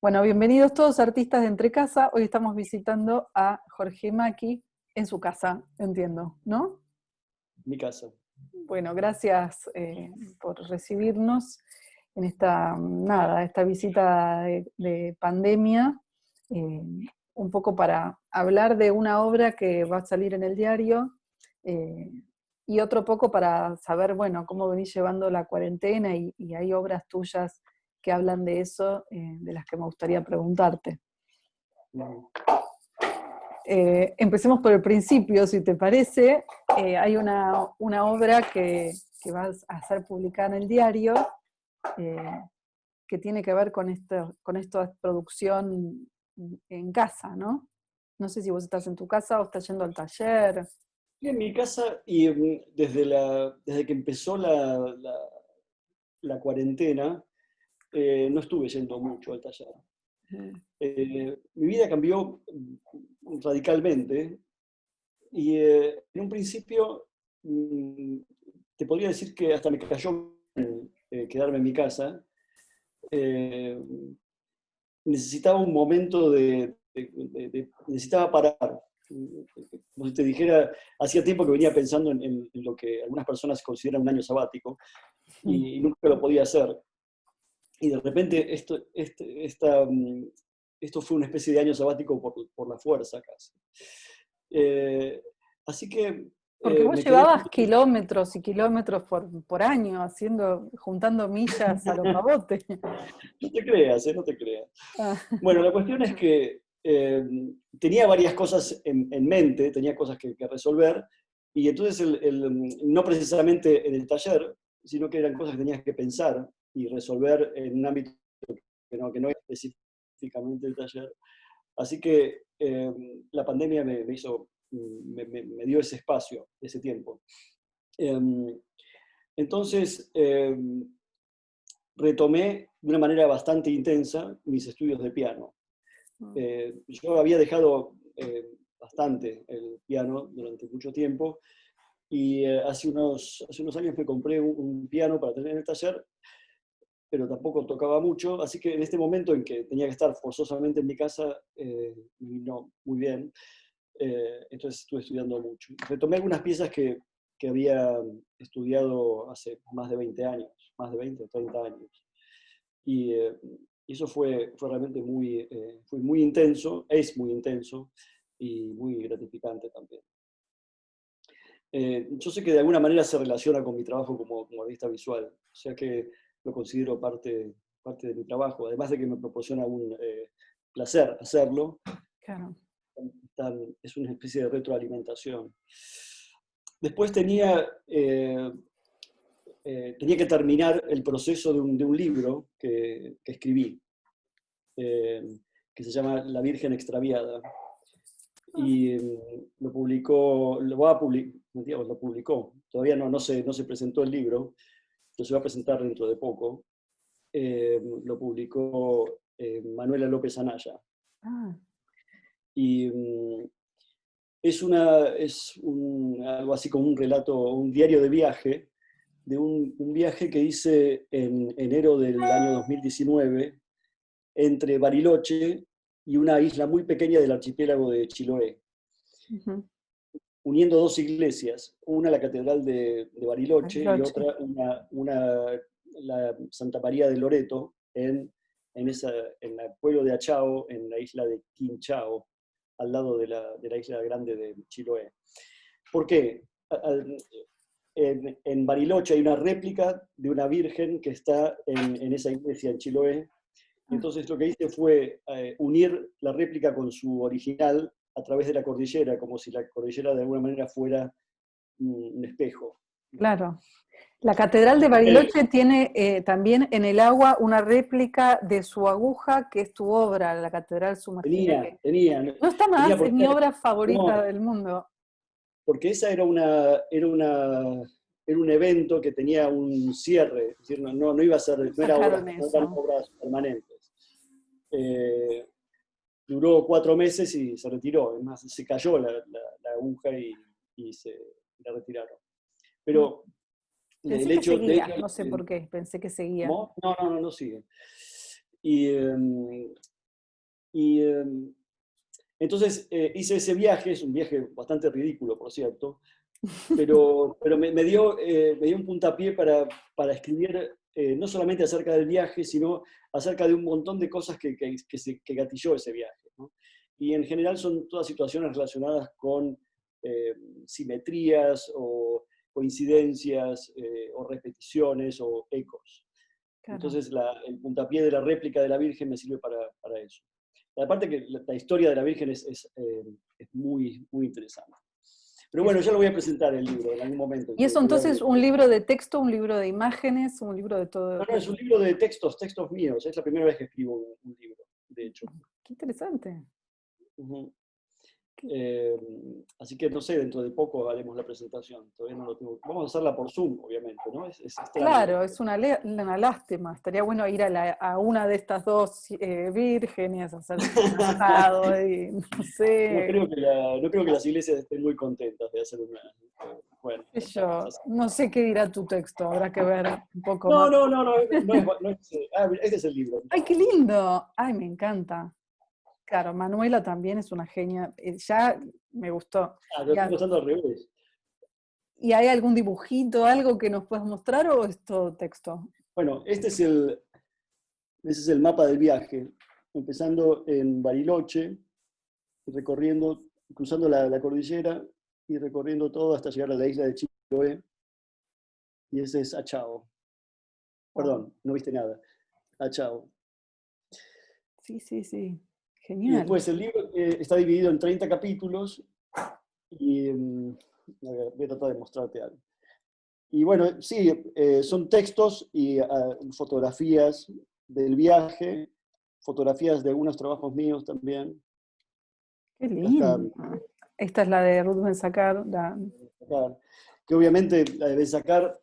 Bueno, bienvenidos todos artistas de Entre Casa. Hoy estamos visitando a Jorge Maki en su casa, entiendo, ¿no? Mi casa. Bueno, gracias por recibirnos en esta visita de pandemia, eh, un poco para hablar de una obra que va a salir en el diario, eh, y otro poco para saber, bueno, cómo venís llevando la cuarentena y hay obras tuyas que hablan de eso, de las que me gustaría preguntarte. Mm. Empecemos por el principio, si te parece. Hay una obra que vas a hacer publicada en el diario, eh, que tiene que ver con esto de producción en casa, ¿no? No sé si vos estás en tu casa o estás yendo al taller. Y en mi casa, y desde que empezó la cuarentena, no estuve yendo mucho al taller. Mi vida cambió radicalmente y en un principio te podría decir que hasta me cayó bien, quedarme en mi casa. Eh, Necesitaba un momento necesitaba parar. Como si te dijera, hacía tiempo que venía pensando en lo que algunas personas consideran un año sabático y nunca lo podía hacer. Y de repente esto fue una especie de año sabático por la fuerza casi. Eh, Así que Porque vos me quedé. llevabas kilómetros y kilómetros por año juntando millas a lo pavote. No te creas, no te creas. Ah, Bueno, la cuestión es que tenía varias cosas en mente, tenía cosas que resolver, y entonces no precisamente en el taller, sino que eran cosas que tenías que pensar y resolver en un ámbito que no es específicamente el taller. Así que la pandemia me dio ese espacio, ese tiempo. Entonces, retomé de una manera bastante intensa mis estudios de piano. Yo había dejado bastante el piano durante mucho tiempo y hace unos años me compré un piano para tener en el taller, pero tampoco tocaba mucho, así que en este momento en que tenía que estar forzosamente en mi casa, me vino muy bien. Entonces estuve estudiando mucho. Retomé algunas piezas que había estudiado hace más de 20 años, más de 20 o 30 años. Y eso fue realmente fue muy intenso, es muy intenso y muy gratificante también. Yo sé que de alguna manera se relaciona con mi trabajo como artista visual, o sea que lo considero parte de mi trabajo, además de que me proporciona un placer hacerlo, claro. es una especie de retroalimentación. Después tenía que terminar el proceso de un libro que escribí, que se llama La Virgen Extraviada. Y lo publicó. Todavía no se presentó el libro, pero se va a presentar dentro de poco. Lo publicó Manuela López Anaya. Ah, Y algo así como un relato, un diario de viaje, de un viaje que hice en enero del año 2019 entre Bariloche y una isla muy pequeña del archipiélago de Chiloé, ujú. uniendo dos iglesias, una la Catedral de Bariloche y Bariloche. otra la Santa María de Loreto en el pueblo de Achao, en la isla de Quinchao, al lado de la isla grande de Chiloé. ¿Por qué? En Bariloche hay una réplica de una virgen que está en esa iglesia en Chiloé. Y Ah, entonces lo que hice fue unir la réplica con su original a través de la cordillera, como si la cordillera de alguna manera fuera un espejo. claro. La Catedral de Bariloche tiene también en el agua una réplica de su aguja, que es tu obra, la Catedral Sumergida, Tenía, que tenía, no está tenía más, es mi obra favorita no, del mundo. porque esa era un evento que tenía un cierre, es decir, no iba a ser, ¿Cómo no sacaron eran eso? obras permanentes. Eh, Duró 4 meses y se retiró, además se cayó la aguja y la retiraron. Pero Pensé el que hecho, de seguía, hecho, no sé por qué, pensé que seguía. ¿cómo? No sigue. Y Y entonces hice ese viaje, es un viaje bastante ridículo, por cierto, pero me dio un puntapié para escribir no solamente acerca del viaje, sino acerca de un montón de cosas que gatilló ese viaje, ¿no? Y en general son todas situaciones relacionadas con simetrías o coincidencias o repeticiones o ecos. Claro. Entonces el puntapié de la réplica de la Virgen me sirve para eso. Aparte que la historia de la Virgen es muy, muy interesante. Pero bueno, ya lo voy a presentar el libro en algún momento. ¿Y eso entonces un libro de texto, un libro de imágenes, un libro de todo? No, es un libro de textos míos. Es la primera vez que escribo un libro, de hecho. Qué interesante. Uh-huh. Así que no sé, dentro de poco haremos la presentación. Todavía no lo tengo. Vamos a hacerla por Zoom, obviamente, ¿no? Es extraño. Claro, es una lástima. Estaría bueno ir a una de estas dos vírgenes, hacerse un asado y no sé. No creo que las iglesias estén muy contentas de hacer una. Bueno, No sé qué dirá tu texto, habrá que ver un poco no, más. no, no, no, no es, este es el libro. ¡Ay, qué lindo! ¡Ay, me encanta! Claro, Manuela también es una genia. Ya me gustó. Lo estoy mostrando al revés. ¿Y hay algún dibujito, algo que nos puedas mostrar o es todo texto? Bueno, ese es el mapa del viaje, empezando en Bariloche, recorriendo, cruzando la cordillera y recorriendo todo hasta llegar a la isla de Chiloé. Y ese es Achao. Perdón, no viste nada. Achao. Sí, sí, sí. Y Genial. después el libro está dividido en 30 capítulos y voy a tratar de mostrarte algo. Y bueno, sí, son textos y fotografías del viaje, fotografías de algunos trabajos míos también. Qué lindo. Esta es la de Ruth Ben-Sakar. Que obviamente la de Ben-Sakar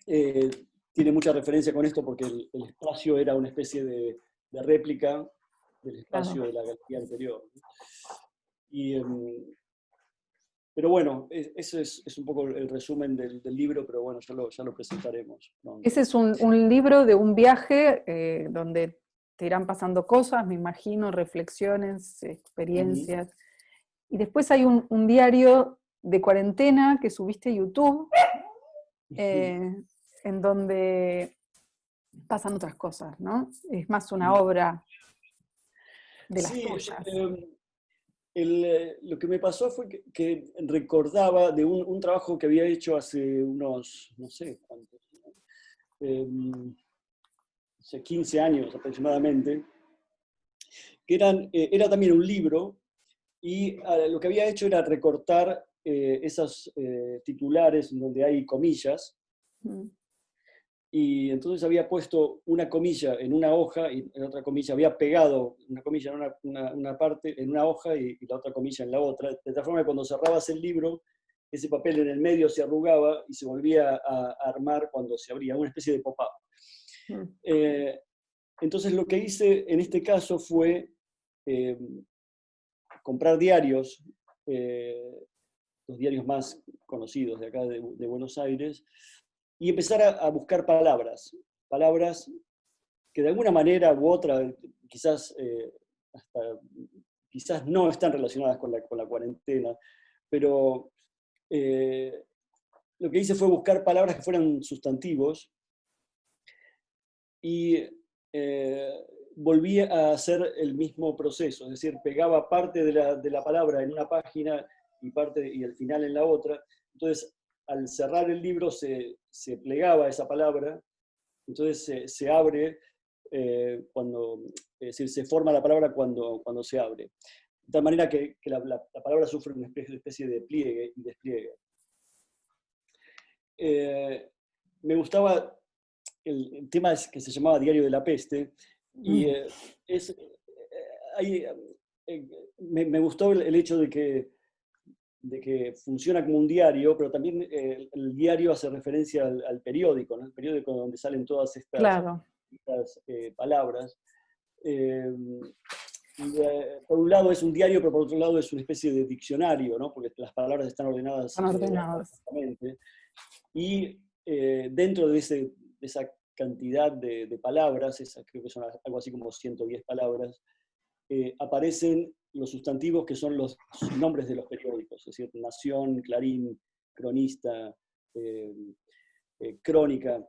tiene mucha referencia con esto porque el espacio era una especie de réplica del espacio de la galería anterior. Y, pero bueno, ese es un poco el resumen del libro, pero bueno, ya lo presentaremos pronto. Ese es un libro de un viaje donde te irán pasando cosas, me imagino, reflexiones, experiencias. Y después hay un diario de cuarentena que subiste a YouTube, en donde pasan otras cosas, ¿no? Es más una obra de las tuyas. Lo que me pasó fue que recordaba de un trabajo que había hecho hace unos, no sé cuántos, hace 15 años aproximadamente, que era también un libro, y lo que había hecho era recortar esos titulares donde hay comillas, y entonces había puesto una comilla en una hoja y en otra comilla, había pegado una comilla en una parte, en una hoja y la otra comilla en la otra, de tal forma que cuando cerrabas el libro, ese papel en el medio se arrugaba y se volvía a armar cuando se abría, una especie de pop-up. Entonces lo que hice en este caso fue comprar diarios, los diarios más conocidos de acá de Buenos Aires, y empezar a buscar palabras que de alguna manera u otra, quizás, quizás no están relacionadas con la cuarentena, pero lo que hice fue buscar palabras que fueran sustantivos y volví a hacer el mismo proceso, es decir, pegaba parte de la palabra en una página y el final en la otra. Entonces, al cerrar el libro se plegaba esa palabra, entonces se abre es decir, se forma la palabra cuando se abre. De tal manera que la palabra sufre una especie de pliegue y despliegue. Me gustaba el tema que se llamaba Diario de la Peste, y me gustó el hecho de que funciona como un diario, pero también el diario hace referencia al periódico, ¿no? El periódico donde salen todas estas palabras. Por un lado es un diario, pero por otro lado es una especie de diccionario, ¿no? Porque las palabras están ordenadas. Perfectamente. Y dentro de esa cantidad de palabras, creo que son algo así como 110 palabras, aparecen los sustantivos que son los nombres de los periódicos, es decir, Nación, Clarín, Cronista, Crónica.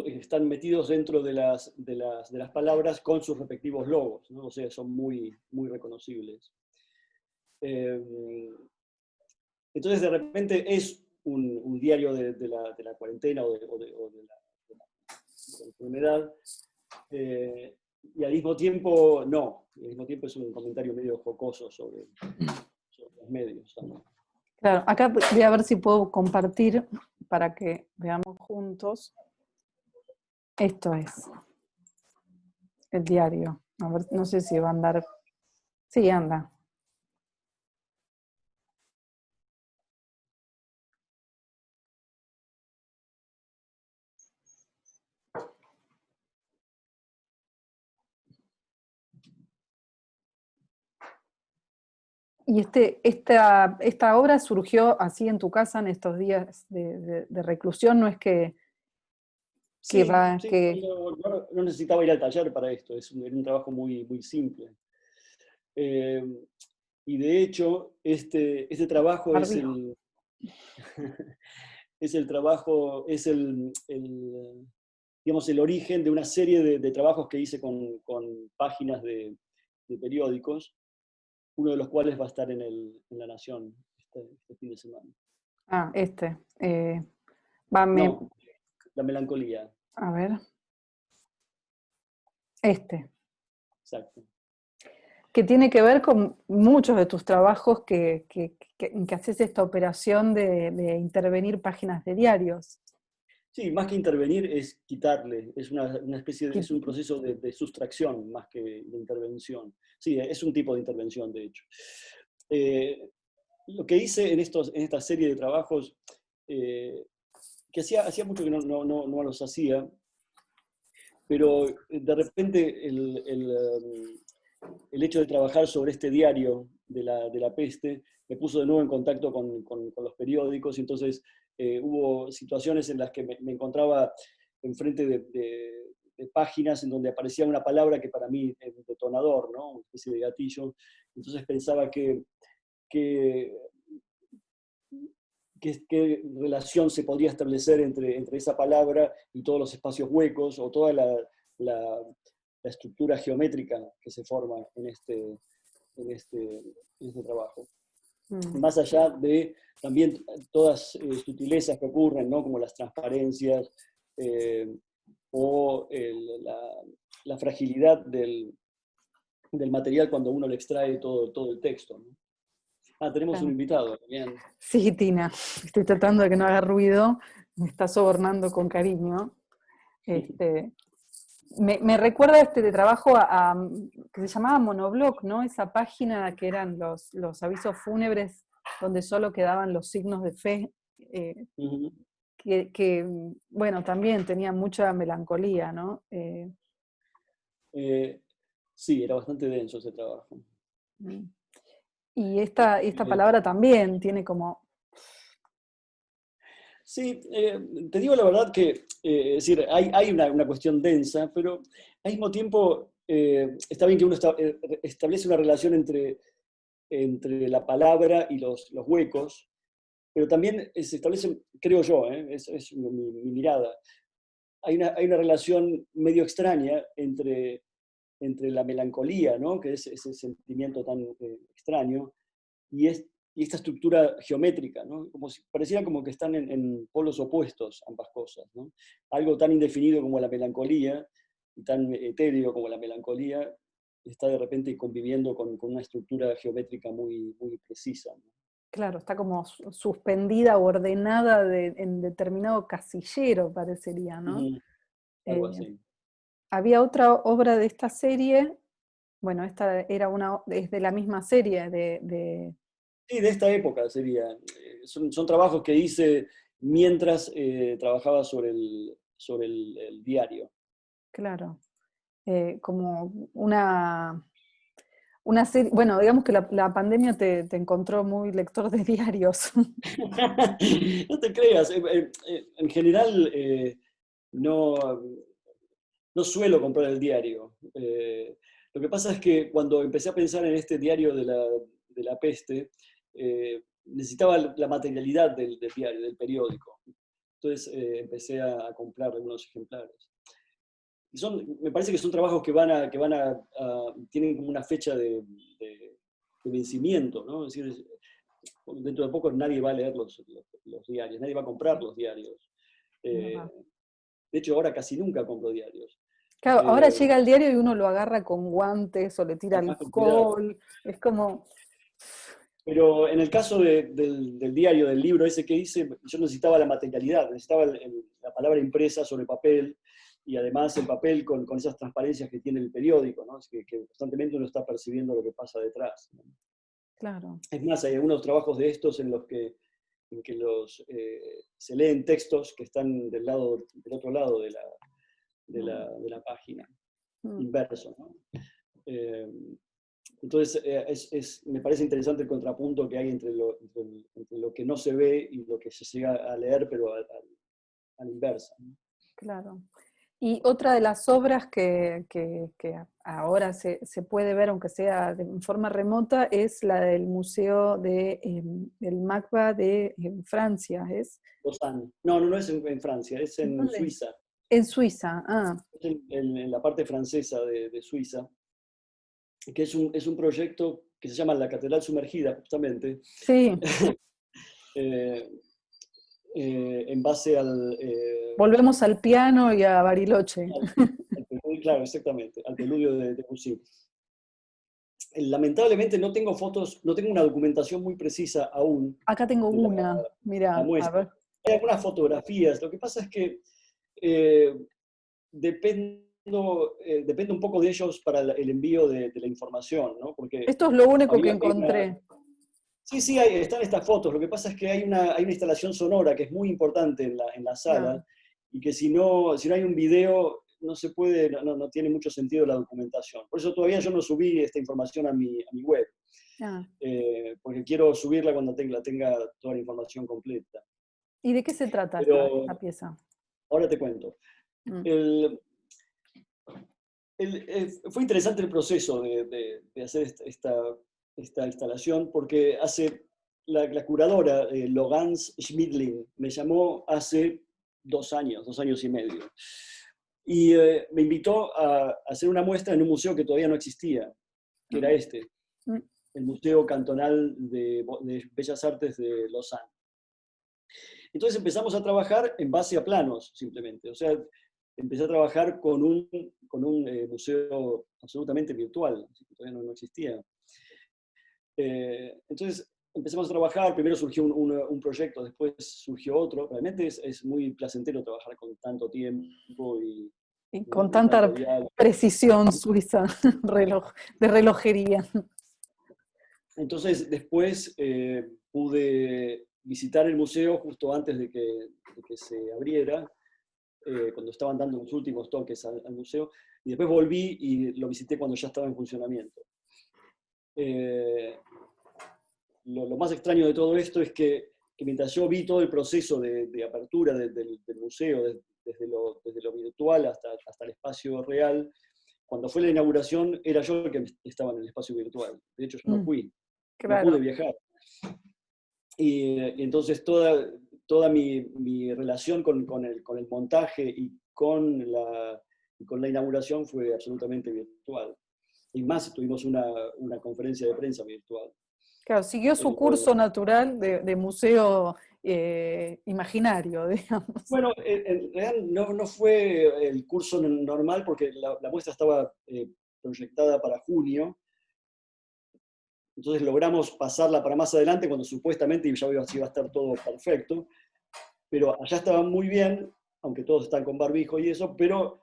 Están metidos dentro de las palabras con sus respectivos logos, ¿no? O sea, son muy, muy reconocibles. Entonces, de repente es un diario de la cuarentena o de la enfermedad, y al mismo tiempo no. Al mismo tiempo es un comentario medio jocoso sobre los medios también. Claro, acá voy a ver si puedo compartir para que veamos juntos. Esto es el diario. A ver, no sé si va a andar. Sí, anda. Y esta obra surgió así en tu casa en estos días de reclusión, no es que Sí, va, sí, que... no necesitaba ir al taller para esto, era un trabajo muy, muy simple. Y de hecho, este trabajo es Barbijo. es el trabajo, digamos, el origen de una serie de trabajos que hice con páginas de periódicos, uno de los cuales va a estar en La Nación este fin de semana. Ah, No, La Melancolía. a ver, Exacto. que tiene que ver con muchos de tus trabajos en que haces esta operación de intervenir páginas de diarios. Sí, más que intervenir es quitarle, es una especie es un proceso de sustracción más que de intervención. Sí, es un tipo de intervención, de hecho. Lo que hice en esta serie de trabajos, que hacía mucho que no los hacía, pero de repente el hecho de trabajar sobre este diario de la peste me puso de nuevo en contacto con los periódicos, y entonces hubo situaciones en las que me encontraba enfrente de páginas en donde aparecía una palabra que para mí es un detonador, ¿no? Una especie de gatillo. Entonces pensaba qué relación se podría establecer entre esa palabra y todos los espacios huecos, o toda la estructura geométrica que se forma en este trabajo. Más allá de también todas sutilezas que ocurren, ¿no? Como las transparencias, o la fragilidad del material cuando uno le extrae todo el texto, ¿no? Tenemos un Claro. invitado también. Sí, Tina, estoy tratando de que no haga ruido, me está sobornando con cariño. Me recuerda de trabajo que se llamaba Monobloc, ¿no? Esa página que eran los avisos fúnebres donde solo quedaban los signos de fe, bueno, también tenía mucha melancolía, ¿no? Sí, era bastante denso ese trabajo. Y esta palabra también tiene como... Sí, te digo la verdad que, es decir, hay una cuestión densa, pero al mismo tiempo está bien que uno establece una relación entre la palabra y los huecos, pero también se establece, creo yo, es mi mirada, hay una relación medio extraña entre la melancolía, ¿no? Que es ese sentimiento tan extraño, y esta estructura geométrica, ¿no? Como si pareciera como que están en polos opuestos ambas cosas, ¿no? Algo tan indefinido como la melancolía y tan etéreo como la melancolía está de repente conviviendo con una estructura geométrica muy, muy precisa, ¿no? Claro, está como suspendida o ordenada en determinado casillero, parecería, ¿no? Algo Eh, así. Había otra obra de esta serie, bueno, esta es de la misma serie, Sí, de esta época sería. Son trabajos que hice mientras trabajaba sobre el diario. claro, como una serie, bueno, digamos que la pandemia te encontró muy lector de diarios. No te creas, en general no, no suelo comprar el diario. Lo que pasa es que cuando empecé a pensar en este diario de la peste, necesitaba la materialidad del diario, del periódico. Entonces empecé a comprar algunos ejemplares. Y me parece que son trabajos que tienen como una fecha de vencimiento, ¿no? Es decir, dentro de poco nadie va a leer los diarios, nadie va a comprar los diarios. ¿Verdad? De hecho, ahora casi nunca compro diarios. Claro, ahora Eh, llega el diario y uno lo agarra con guantes o le tira y más con cuidado. alcohol. Es como, Pero en el caso del diario, del libro ese que hice, yo necesitaba la materialidad, necesitaba la palabra impresa sobre papel y además el papel con esas transparencias que tiene el periódico, ¿no? Es que constantemente uno está percibiendo lo que pasa detrás, ¿no? claro. Es más, hay algunos trabajos de estos en que se leen textos que están del otro lado de la página, Mm. inverso, ¿no? Eh, entonces, me parece interesante el contrapunto que hay entre lo que no se ve y lo que se llega a leer, pero a la inversa, ¿no? Claro. Y otra de las obras que ahora se puede ver, aunque sea en forma remota, es la del Museo del MACBA de Francia, ¿es? Lausanne. No, no, no es en Francia, es en ¿Dónde? Suiza. En Suiza, ah, Es en la parte francesa de Suiza, que es un proyecto que se llama la Catedral Sumergida, justamente, sí, eh, en base volvemos al piano y a Bariloche. claro, exactamente, al preludio de Debussy. Lamentablemente no tengo fotos, no tengo una documentación muy precisa aún Acá tengo de una, la mira, a muestra. ver. Hay algunas fotografías, lo que pasa es que eh, dependo un poco de ellos para el envío de la información, ¿no? Porque Esto es lo único que hay una... encontré. Sí, sí, están estas fotos, lo que pasa es que hay una instalación sonora que es muy importante en la Claro. sala y que si no hay un video no se puede, no tiene mucho sentido la documentación. Por eso todavía yo no subí esta información a mi web. Ah, Porque quiero subirla cuando tenga toda la información completa. ¿y de qué se trata Pero esta pieza? ahora te cuento. Mm. El- Fue interesante el proceso de hacer esta instalación porque la curadora, Logans Schmidlin, me llamó hace 2 años y medio. Y me invitó a hacer una muestra en un museo que todavía no existía, que era Mm, este, mm. el Museo Cantonal de Bellas Artes de Lausanne. Entonces empezamos a trabajar en base a planos, simplemente. O sea, empecé a trabajar con un museo absolutamente virtual, que todavía no existía. Entonces empezamos a trabajar, primero surgió un proyecto, después surgió otro. Realmente es muy placentero trabajar con tanto tiempo y, Y ¿no? con Y tanto tanta diálogo. precisión suiza, de relojería. Entonces después pude visitar el museo justo antes de que se abriera, cuando estaban dando los últimos toques al museo, y después volví y lo visité cuando ya estaba en funcionamiento. Eh, lo más extraño de todo esto es que mientras yo vi todo el proceso de apertura del museo, desde lo virtual hasta el espacio real, cuando fue la inauguración era yo el que estaba en el espacio virtual. De hecho, yo no Mm, fui, no claro. pude viajar. Y entonces toda mi relación con el montaje y con la inauguración fue absolutamente virtual. Y más, tuvimos una conferencia de prensa virtual. Claro, siguió su Eh, curso natural de museo imaginario, digamos. bueno, en realidad no fue el curso normal porque la muestra estaba proyectada para junio, entonces logramos pasarla para más adelante cuando supuestamente ya iba a estar todo perfecto, pero allá estaba muy bien, aunque todos están con barbijo y eso, pero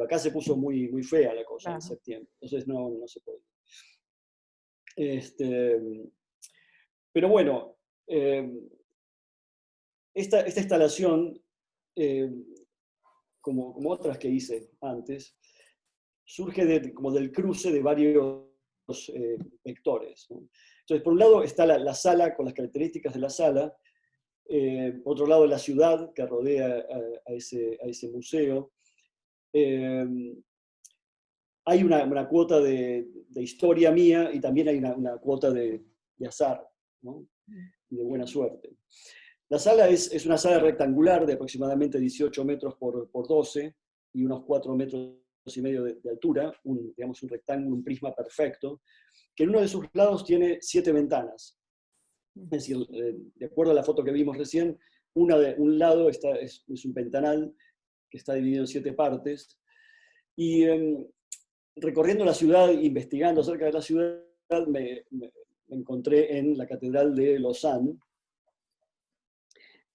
acá se puso muy fea la cosa en Claro. septiembre, entonces no se puede. Este, pero bueno, eh, esta instalación, eh, como otras que hice antes, surge como del cruce de varios vectores, ¿no? Entonces, por un lado está la sala con las características de la sala, por otro lado la ciudad que rodea a ese museo, eh, hay una cuota de historia mía y también hay una cuota de azar, ¿no? Y de buena suerte. La sala es una sala rectangular de aproximadamente 18 metros por 12 y unos 4 metros y medio de altura, digamos un rectángulo, un prisma perfecto, que en uno de sus lados tiene 7 ventanas. Es decir, de acuerdo a la foto que vimos recién, un lado es un ventanal que está dividido en 7 partes. Y recorriendo la ciudad, investigando acerca de la ciudad, me encontré en la Catedral de Lausanne,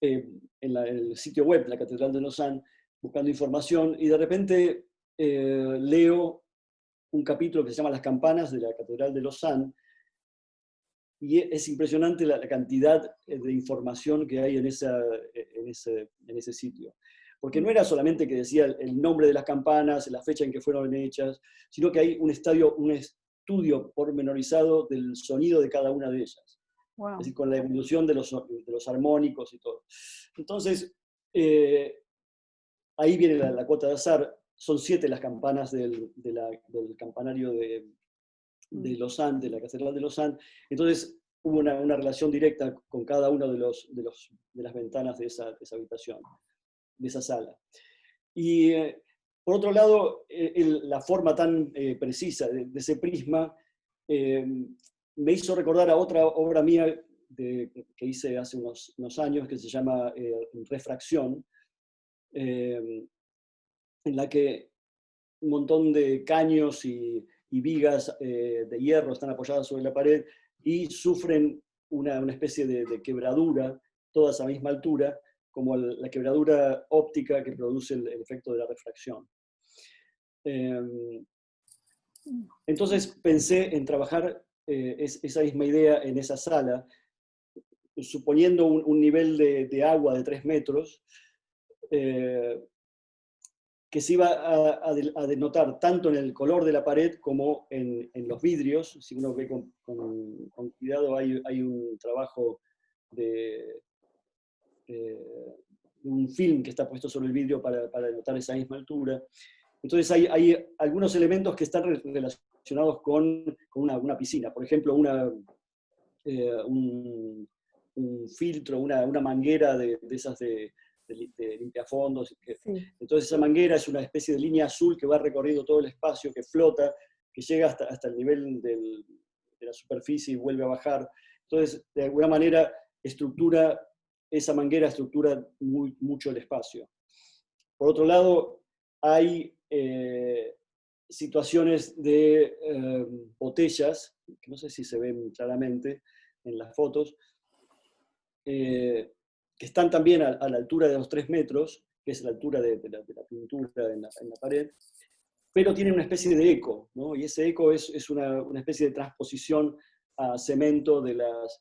en el sitio web de la Catedral de Lausanne, buscando información, y de repente leo un capítulo que se llama Las campanas de la Catedral de Lausanne, y es impresionante la cantidad de información que hay en ese sitio. Porque no era solamente que decía el nombre de las campanas, la fecha en que fueron hechas, sino que hay un estudio pormenorizado del sonido de cada una de ellas. Wow. Es decir, con la evolución de los armónicos y todo. Entonces, ahí viene la cuota de azar. Son 7 las campanas del campanario de Lausanne, de la Catedral de Lausanne. Entonces, hubo una relación directa con cada una de las ventanas de esa habitación, de esa sala. Y por otro lado, la forma tan precisa de ese prisma me hizo recordar a otra obra mía que hice hace unos años, que se llama Refracción, en la que un montón de caños y vigas de hierro están apoyadas sobre la pared y sufren una especie de quebradura, toda a esa misma altura, como la quebradura óptica que produce el efecto de la refracción. Entonces pensé en trabajar esa misma idea en esa sala, suponiendo un nivel de agua de 3 metros, que se iba a denotar tanto en el color de la pared como en los vidrios. Si uno ve con cuidado, hay un trabajo de un film que está puesto sobre el vidrio para denotar esa misma altura. Entonces hay algunos elementos que están relacionados con una piscina. Por ejemplo, un filtro, una manguera de esas de limpiafondos. Sí. Entonces esa manguera es una especie de línea azul que va recorriendo todo el espacio, que flota, que llega hasta el nivel de la superficie y vuelve a bajar. Entonces, de alguna manera, esa manguera estructura mucho el espacio. Por otro lado, hay situaciones de botellas, que no sé si se ven claramente en las fotos, que están también a la altura de los 3 metros, que es la altura de la pintura en la pared, pero tienen una especie de eco, ¿no? Y ese eco es una especie de transposición a cemento de las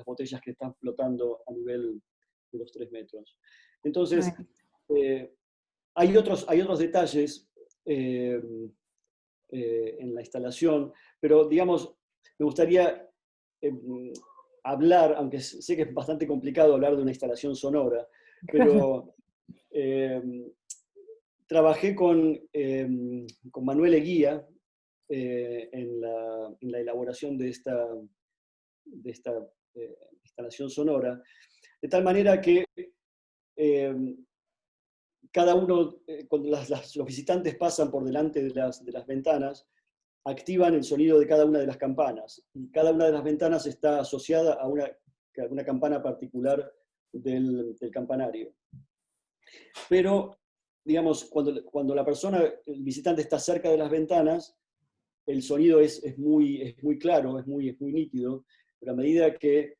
botellas que están flotando a nivel de los 3 metros. Entonces, hay otros detalles en la instalación, pero digamos, me gustaría hablar, aunque sé que es bastante complicado hablar de una instalación sonora, pero trabajé con Manuel Eguía en la elaboración de esta instalación sonora, de tal manera que cada uno, cuando los visitantes pasan por delante de las ventanas, activan el sonido de cada una de las campanas. Y cada una de las ventanas está asociada a una campana particular del campanario. Pero, digamos, cuando el visitante está cerca de las ventanas, el sonido es muy claro, es muy nítido, pero a medida que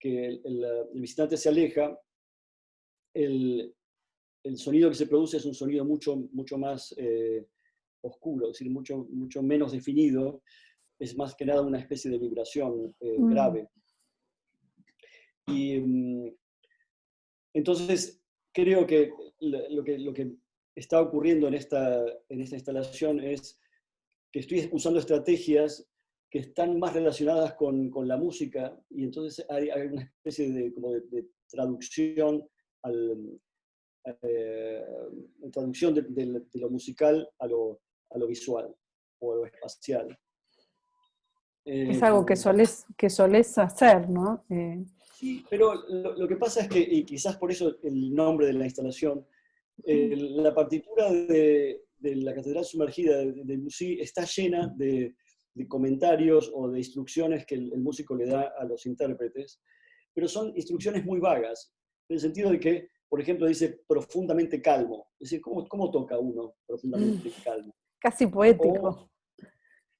el visitante se aleja, el sonido que se produce es un sonido mucho más oscuro, es decir, mucho menos definido, es más que nada una especie de vibración grave. Y entonces creo que lo que está ocurriendo en esta instalación es que estoy usando estrategias que están más relacionadas con la música, y entonces hay una especie de traducción traducción de lo musical a lo a lo visual o a lo espacial. Es algo que solés hacer, ¿no? Sí, pero lo que pasa es que, y quizás por eso el nombre de la instalación, la partitura de la Catedral Sumergida de Debussy está llena de comentarios o de instrucciones que el músico le da a los intérpretes, pero son instrucciones muy vagas, en el sentido de que, por ejemplo, dice profundamente calmo. Es decir, ¿cómo toca uno profundamente calmo? Casi poético.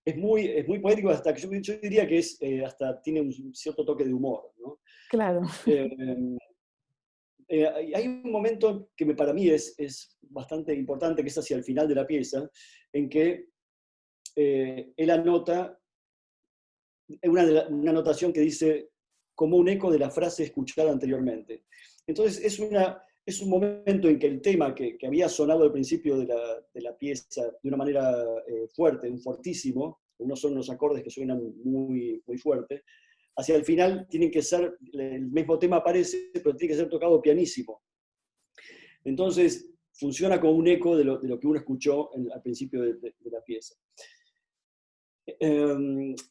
Es muy poético, hasta que yo diría que hasta tiene un cierto toque de humor, ¿no? Claro. Hay un momento que para mí es bastante importante, que es hacia el final de la pieza, en que él anota una anotación que dice como un eco de la frase escuchada anteriormente. Entonces es un momento en que el tema que había sonado al principio de la pieza de una manera fuerte, un fortísimo, unos son unos acordes que suenan muy, muy fuerte, hacia el final tienen que ser, el mismo tema aparece, pero tiene que ser tocado pianísimo. Entonces funciona como un eco de lo que uno escuchó al principio de la pieza.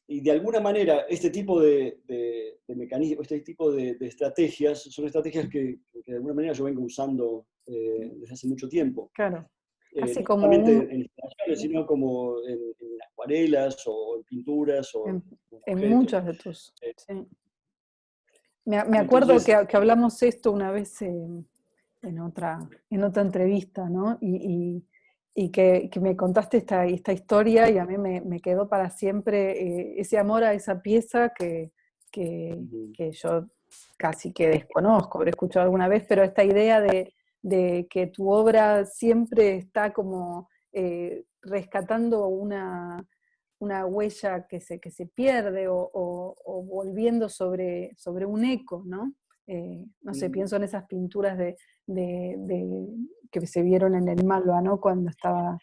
Y de alguna manera este tipo de mecanismos, este tipo de estrategias, son estrategias que de alguna manera yo vengo usando desde hace mucho tiempo. Claro. Casi No como solamente en instalaciones, sino como en acuarelas o en pinturas o en objetos. muchos de tus. Sí. Me acuerdo Entonces, que hablamos esto una vez en otra entrevista, ¿no? Y que me contaste esta historia y a mí me quedó para siempre ese amor a esa pieza que yo casi que desconozco, habré escuchado alguna vez, pero esta idea de que tu obra siempre está como rescatando una huella que se pierde o volviendo sobre un eco, ¿no? No sé, pienso en esas pinturas que se vieron en el Malva, ¿no? Cuando estaba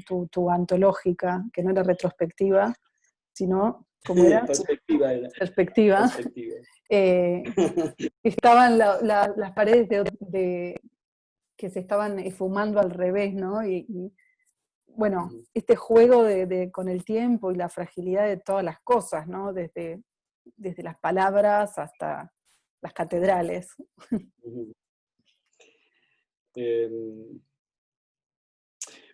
tu antológica, que no era retrospectiva, sino, ¿cómo era? perspectiva era. Perspectiva. Perspectiva. Estaban las paredes que se estaban esfumando al revés, ¿no? Y bueno, este juego con el tiempo y la fragilidad de todas las cosas, ¿no? Desde las palabras hasta las catedrales.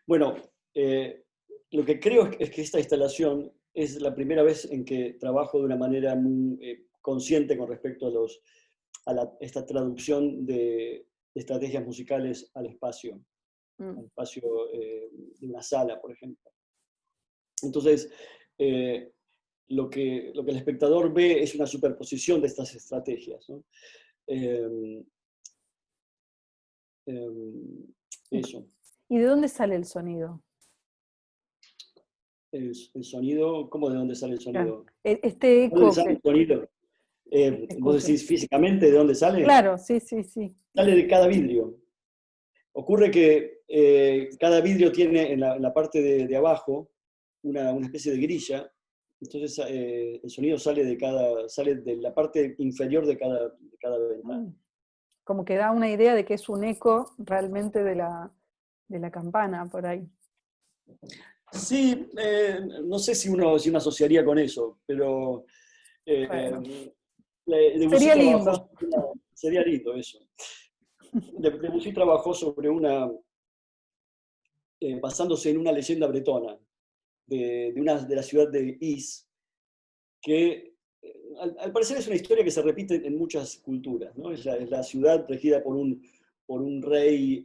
Bueno, lo que creo es que esta instalación es la primera vez en que trabajo de una manera muy consciente con respecto esta traducción de estrategias musicales al espacio de una sala, por ejemplo. Entonces, lo que el espectador ve es una superposición de estas estrategias, ¿no? Eso. ¿Y de dónde sale el sonido? El sonido, ¿cómo de dónde sale el sonido? Claro. Este ¿De dónde eco sale el sonido? ¿Vos que... decís físicamente de dónde sale? Claro, sí. Sale de cada vidrio. Ocurre que cada vidrio tiene en la parte de abajo una especie de grilla, entonces el sonido sale de la parte inferior de cada ventana. Como que da una idea de que es un eco realmente de la campana por ahí. Sí, no sé si uno asociaría con eso, pero Bueno. Debussy Sería trabajó lindo. sería lindo eso. Debussy trabajó sobre basándose en una leyenda bretona de la ciudad de Is, que al parecer es una historia que se repite en muchas culturas, ¿no? Es la ciudad regida por un rey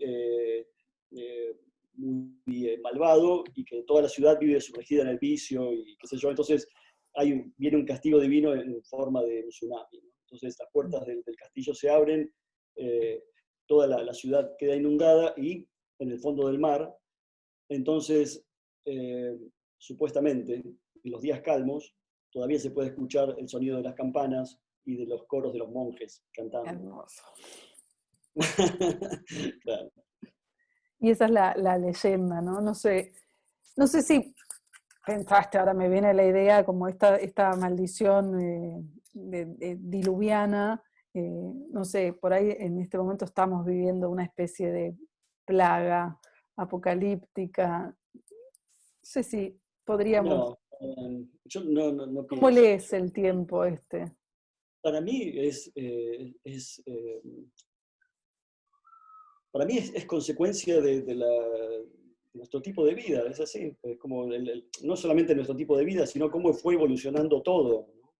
muy malvado y que toda la ciudad vive sumergida en el vicio y qué sé yo. Entonces viene un castigo divino en forma de un tsunami, ¿no? Entonces las puertas del castillo se abren, toda la ciudad queda inundada y en el fondo del mar, entonces supuestamente en los días calmos todavía se puede escuchar el sonido de las campanas y de los coros de los monjes cantando. Hermoso. Claro. Y esa es la leyenda, ¿no? No sé si pensaste, ahora me viene la idea como esta maldición diluviana, no sé, por ahí en este momento estamos viviendo una especie de plaga apocalíptica. sé si podríamos... No, yo no ¿Cómo pienso lees eso. el tiempo este? Para mí para mí es consecuencia de nuestro tipo de vida, es así. Es como no solamente nuestro tipo de vida, sino cómo fue evolucionando todo, ¿no?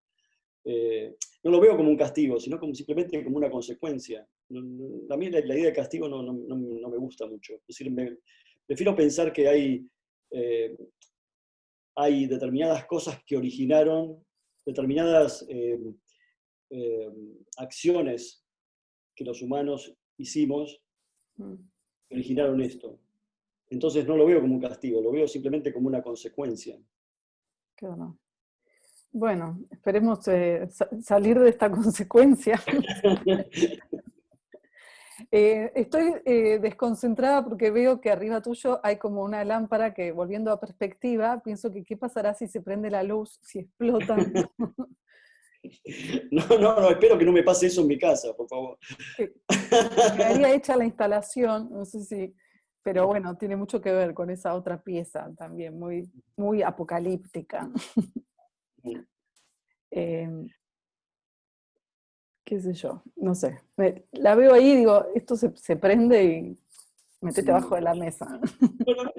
No lo veo como un castigo, sino como simplemente como una consecuencia. A mí la idea de castigo no me gusta mucho. Es decir, prefiero pensar que eh, hay determinadas cosas que originaron determinadas eh, acciones que los humanos hicimos Mm, que originaron esto. Entonces no lo veo como un castigo, lo veo simplemente como una consecuencia. qué bueno. Bueno, esperemos salir de esta consecuencia. Estoy desconcentrada porque veo que arriba tuyo hay como una lámpara que, volviendo a perspectiva, pienso que qué pasará si se prende la luz, si explotan. No, espero que no me pase eso en mi casa, por favor. Que quedaría hecha la instalación, no sé si, pero bueno, tiene mucho que ver con esa otra pieza también, muy, muy apocalíptica. Eh, qué sé yo, no sé. La veo ahí y digo, esto se prende y metete abajo Sí. de la mesa. Bueno,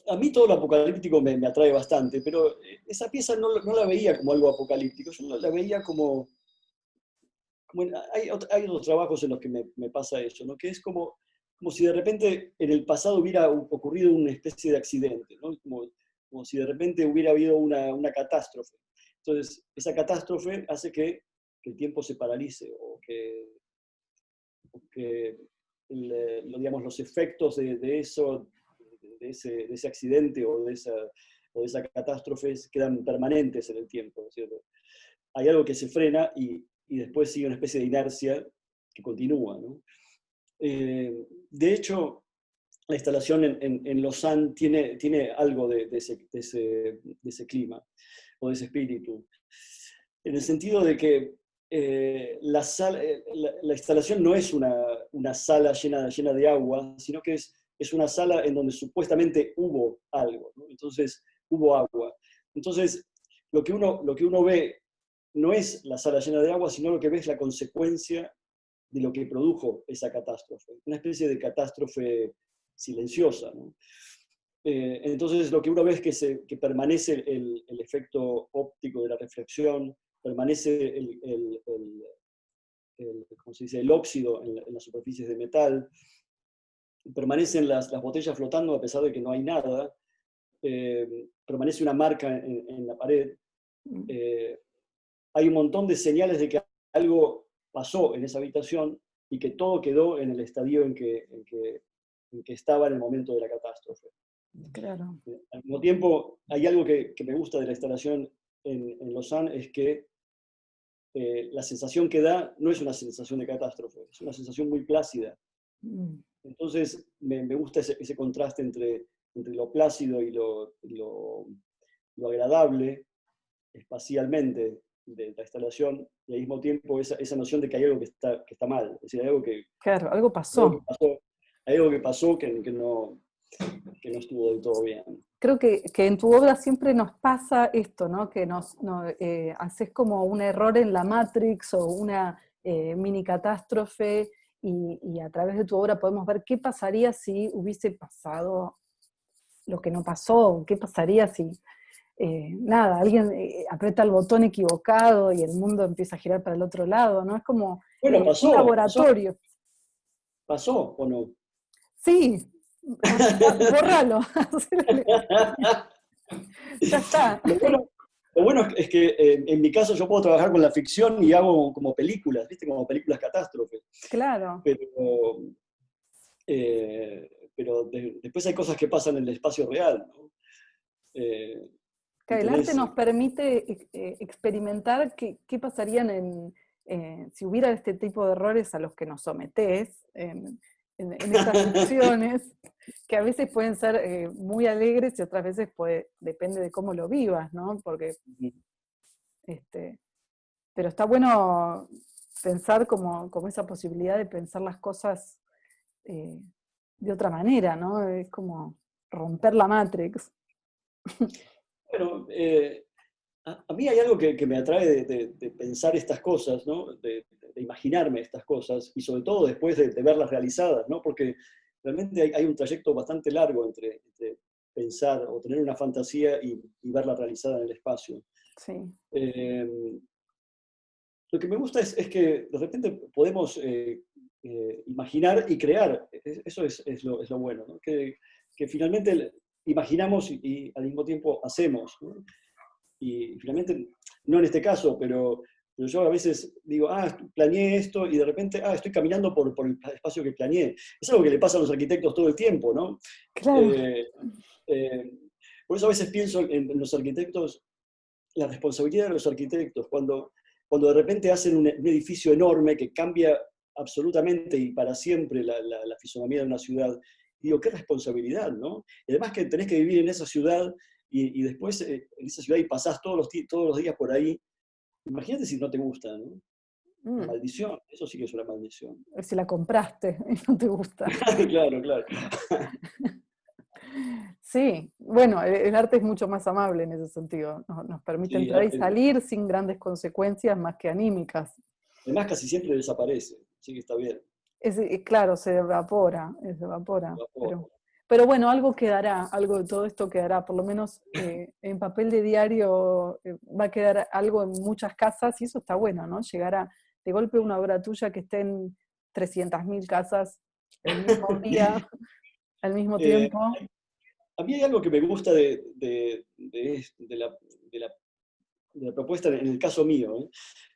a mí todo lo apocalíptico me atrae bastante, pero esa pieza no la veía como algo apocalíptico, yo la veía hay otros trabajos en los que me pasa eso, ¿no? Que es como si de repente en el pasado hubiera ocurrido una especie de accidente, ¿no? Como si de repente hubiera habido una catástrofe. Entonces, esa catástrofe hace que el tiempo se paralice o que digamos, los efectos de eso, de ese accidente o de esa catástrofe quedan permanentes en el tiempo, ¿no es cierto? Hay algo que se frena y después sigue una especie de inercia que continúa, ¿no? De hecho, la instalación en Lausanne tiene algo de ese clima o de ese espíritu, en el sentido de que la instalación no es una sala llena de agua, sino que es una sala en donde supuestamente hubo algo, ¿no? Entonces, hubo agua. Entonces, lo que uno ve no es la sala llena de agua, sino lo que ve es la consecuencia de lo que produjo esa catástrofe, una especie de catástrofe silenciosa, ¿no? Entonces lo que uno ve es que permanece el efecto óptico de la reflexión, permanece ¿cómo se dice?, el óxido en las superficies de metal, permanecen las botellas flotando a pesar de que no hay nada, permanece una marca en la pared, eh, hay un montón de señales de que algo pasó en esa habitación y que todo quedó en el estadio en que estaba en el momento de la catástrofe. Claro. Al mismo tiempo, hay algo que me gusta de la instalación en Lausanne, es que la sensación que da no es una sensación de catástrofe, es una sensación muy plácida. Mm. Entonces, me gusta ese contraste entre lo plácido y lo agradable espacialmente de la instalación, y al mismo tiempo esa noción de que hay algo que está mal, es decir, Claro, algo algo que pasó. pasó, hay algo que pasó que no estuvo del todo bien. Creo que en tu obra siempre nos pasa esto, ¿no? Que haces como un error en la Matrix o una mini catástrofe y a través de tu obra podemos ver qué pasaría si hubiese pasado lo que no pasó, qué pasaría si, nada, alguien aprieta el botón equivocado y el mundo empieza a girar para el otro lado, ¿no? Es como Bueno, un laboratorio. pasó o no. Sí, borralo. Ya está. Lo bueno, lo bueno es que en mi caso yo puedo trabajar con la ficción y hago como películas, ¿viste? Como películas catástrofes. Claro. Pero, pero después hay cosas que pasan en el espacio real, ¿no? Y Que el arte tenés, nos permite experimentar qué pasarían si hubiera este tipo de errores a los que nos sometés en estas ficciones, que a veces pueden ser muy alegres y otras veces depende de cómo lo vivas, ¿no? Porque, este, pero está bueno pensar como esa posibilidad de pensar las cosas eh, de otra manera, ¿no? Es como romper la Matrix. Bueno, a mí hay algo que me atrae de pensar estas cosas, ¿no? De imaginarme estas cosas, y sobre todo después de verlas realizadas, ¿no? Porque realmente hay un trayecto bastante largo entre pensar o tener una fantasía y verla realizada en el espacio. Sí, Eh, lo que me gusta es que de repente podemos imaginar y crear. Eso es lo bueno, ¿no? Que finalmente imaginamos y al mismo tiempo hacemos, ¿no? Y finalmente, no en este caso, pero yo a veces digo, planeé esto y de repente, estoy caminando por el espacio que planeé. Es algo que le pasa a los arquitectos todo el tiempo, ¿no? claro. Eh, eh, por eso a veces pienso en los arquitectos, la responsabilidad de los arquitectos, cuando de repente hacen un edificio enorme que cambia absolutamente y para siempre la fisonomía de una ciudad. Digo, qué responsabilidad, ¿no? Y además que tenés que vivir en esa ciudad y después en esa ciudad y pasás todos los días por ahí. Imagínate si no te gusta, ¿no? Una Mm, maldición, eso sí que es una maldición. si la compraste y no te gusta. Claro, claro. Sí, bueno, el arte es mucho más amable en ese sentido. Nos permite Sí, entrar y salir sin grandes consecuencias más que anímicas. además casi siempre desaparece, así que está bien. Claro, se evapora, se evapora. Vapor. Pero bueno, algo quedará, algo de todo esto quedará, por lo menos en papel de diario va a quedar algo en muchas casas y eso está bueno, ¿no? Llegar a, de golpe, una obra tuya que esté en 300.000 casas el mismo día, al mismo Eh, tiempo. a mí hay algo que me gusta de la propuesta en el caso mío, ¿eh?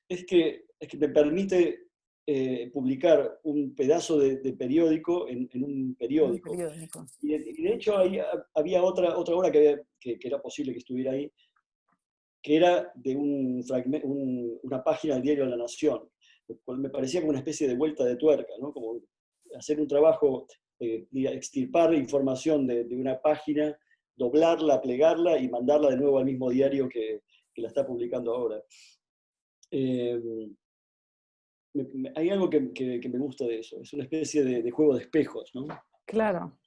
Es que me permite publicar un pedazo de periódico en un En un periódico. periódico. Y de hecho ahí había otra obra que era posible que estuviera ahí, que era de una página del diario La Nación, lo cual me parecía como una especie de vuelta de tuerca, ¿no? Como hacer un trabajo, extirpar información de una página, doblarla, plegarla y mandarla de nuevo al mismo diario que la está publicando ahora. Eh, hay algo que me gusta de eso, es una especie de juego de espejos, ¿no? Claro.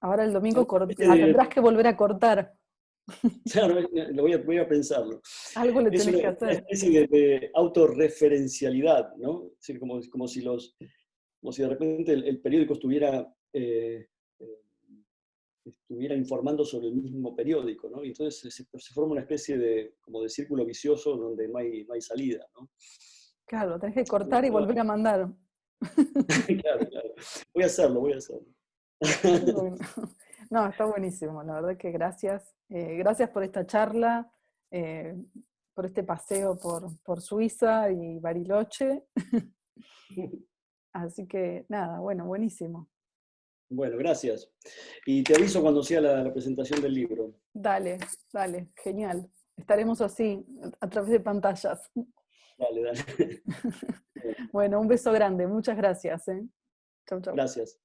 Ahora el domingo Una especie la tendrás que volver a cortar. claro, voy a pensarlo. Algo le Es tenés una, que una hacer. especie de autorreferencialidad, ¿no? Es decir, como si de repente el periódico estuviera informando sobre el mismo periódico, ¿no? Y entonces se forma una especie como de círculo vicioso donde no hay salida, ¿no? Claro, lo tenés que cortar y volver a mandar. Claro, claro. Voy a hacerlo, voy a hacerlo. Bueno, no, está buenísimo, la verdad que gracias. Gracias por esta charla, eh, por este paseo por Suiza y Bariloche. Así que nada, bueno, buenísimo. Bueno, gracias. Y te aviso cuando sea la presentación del libro. Dale, dale, genial. Estaremos así, a través de pantallas. Dale, dale. Bueno, un beso grande, muchas gracias. Chau, chau. Gracias.